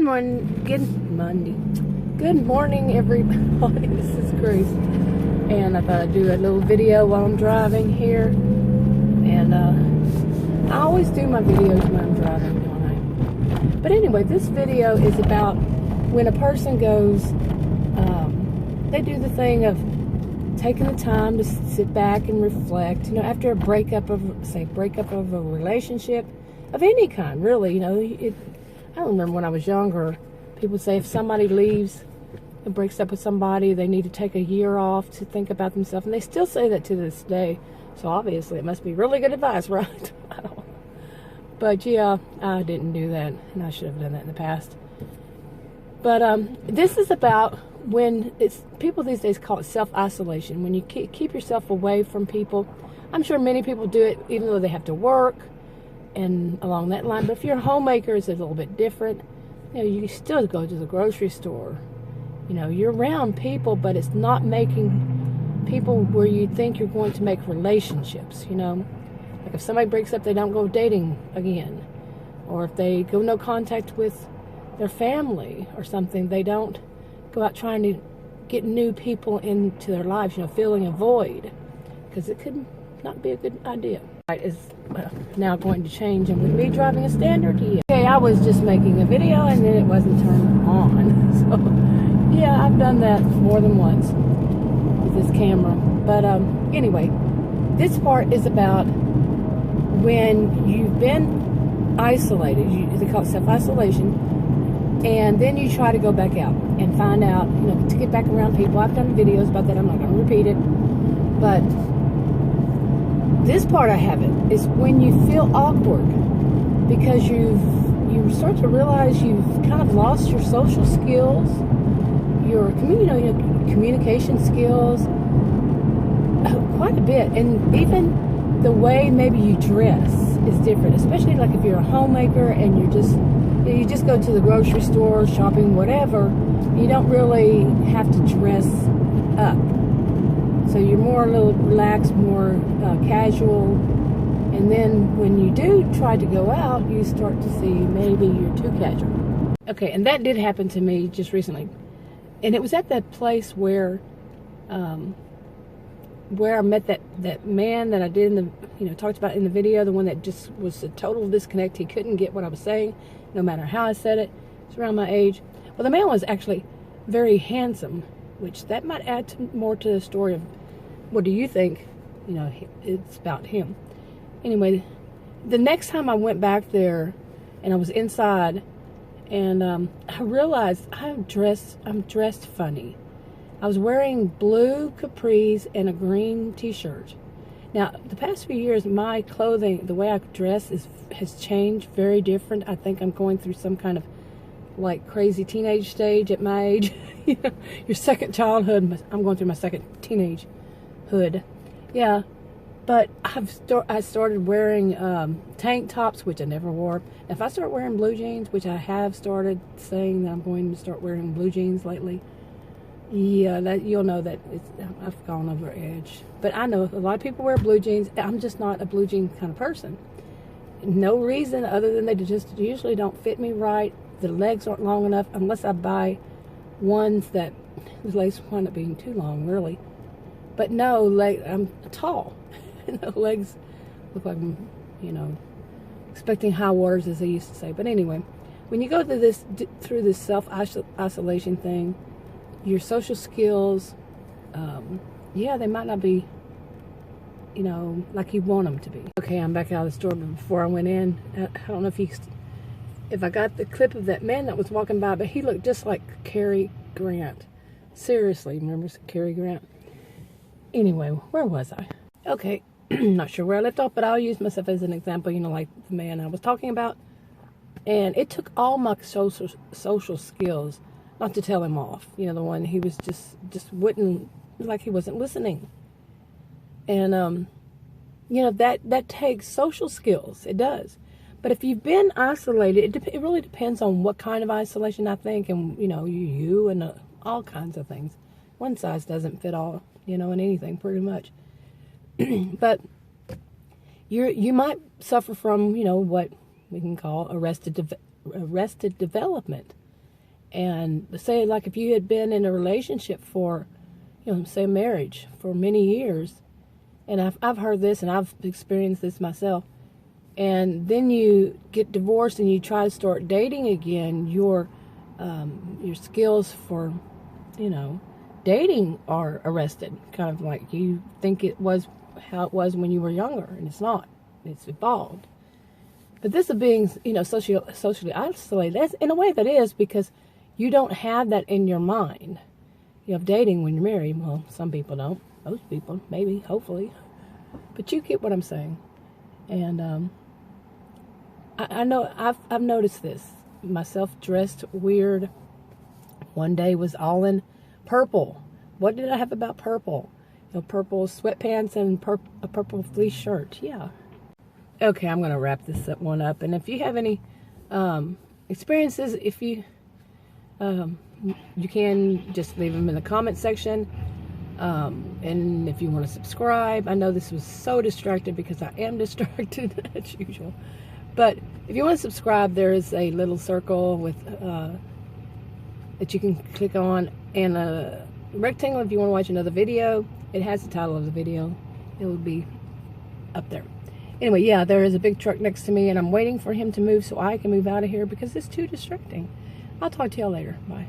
Good morning, everybody. This is Grace, and I thought I'd do a little video while I'm driving here. And I always do my videos when I'm driving, don't I? But anyway, this video is about when a person goes, they do the thing of taking the time to sit back and reflect. You know, after a breakup of a relationship of any kind, really. You know, I remember when I was younger, people would say if somebody leaves and breaks up with somebody, they need to take a year off to think about themselves. And they still say that to this day. So obviously it must be really good advice, right? I don't know. But yeah, I didn't do that, and I should have done that in the past. But this is about when people these days call it self-isolation. When you keep yourself away from people. I'm sure many people do it even though they have to work and along that line. But if you're a homemaker, it's a little bit different. You know, you still go to the grocery store. You know, you're around people, but it's not making people where you think you're going to make relationships, you know. Like if somebody breaks up, they don't go dating again. Or if they go no contact with their family or something, they don't go out trying to get new people into their lives, you know, filling a void. Because it could not be a good idea. Is now going to change, and with me driving a standard, yeah. Okay, I was just making a video and then it wasn't turned on. So yeah, I've done that more than once with this camera. But anyway, this part is about when you've been isolated. They call it self-isolation, and then you try to go back out and find out, you know, to get back around people. I've done videos about that. I'm not going to repeat it, but this part I haven't is when you feel awkward because you start to realize you've kind of lost your social skills, your communication skills quite a bit, and even the way maybe you dress is different, especially like if you're a homemaker and you just go to the grocery store, shopping, whatever. You don't really have to dress up. So you're more a little relaxed, more casual. And then when you do try to go out, you start to see maybe you're too casual. Okay, and that did happen to me just recently. And it was at that place where I met that man that I did talked about in the video, the one that just was a total disconnect. He couldn't get what I was saying, no matter how I said it. It's around my age. Well, the man was actually very handsome, which that might add more to the story of what do you think, you know, it's about him. Anyway, the next time I went back there and I was inside, and I realized I'm dressed funny. I was wearing blue capris and a green t-shirt. Now, the past few years, my clothing, the way I dress has changed, very different. I think I'm going through some kind of like crazy teenage stage at my age. You know, your second childhood. I'm going through my second teenage hood. Yeah, but I started wearing tank tops, which I never wore. If I start wearing blue jeans, which I have started saying that I'm going to start wearing blue jeans lately, yeah, that you'll know that I've gone over edge. But I know a lot of people wear blue jeans. I'm just not a blue jean kind of person. No reason other than they just usually don't fit me right. The legs aren't long enough unless I buy ones that the legs wind up being too long, really. But no, I'm tall. The legs look like I'm, you know, expecting high waters, as they used to say. But anyway, when you go through this self-isolation thing, your social skills, yeah, they might not be, you know, like you want them to be. Okay, I'm back out of the store, but before I went in, I don't know if I got the clip of that man that was walking by, but he looked just like Cary Grant. Seriously, remember Cary Grant? Anyway, where was I? Okay, not sure where I left off, but I'll use myself as an example, you know, like the man I was talking about. And it took all my social skills not to tell him off. You know, the one he was just wouldn't, like he wasn't listening. And, you know, that takes social skills. It does. But if you've been isolated, it really depends on what kind of isolation, I think, and, you know, you and all kinds of things. One size doesn't fit all, you know, in anything, pretty much. But you might suffer from, you know, what we can call arrested development. And say, like, if you had been in a relationship for, say marriage for many years, and I've heard this and I've experienced this myself, and then you get divorced and you try to start dating again, your skills for, dating are arrested. Kind of like you think it was how it was when you were younger, and it's not. It's evolved. But this is being, socially isolated. That's, in a way that is, because you don't have that in your mind. You have dating when you're married. Well, some people don't. Most people, maybe, hopefully. But you get what I'm saying. And I know I've noticed this. Myself dressed weird. One day was all in purple. What did I have about purple? Purple sweatpants and a purple fleece shirt. Yeah. Okay, I'm going to wrap this one up. And if you have any experiences, if you can just leave them in the comment section. And if you want to subscribe, I know this was so distracted because I am distracted as usual. But if you want to subscribe, there is a little circle with that you can click on, and a rectangle if you want to watch another video. It has the title of the video. It will be up there. Anyway, yeah, there is a big truck next to me, and I'm waiting for him to move so I can move out of here because it's too distracting. I'll talk to y'all later. Bye.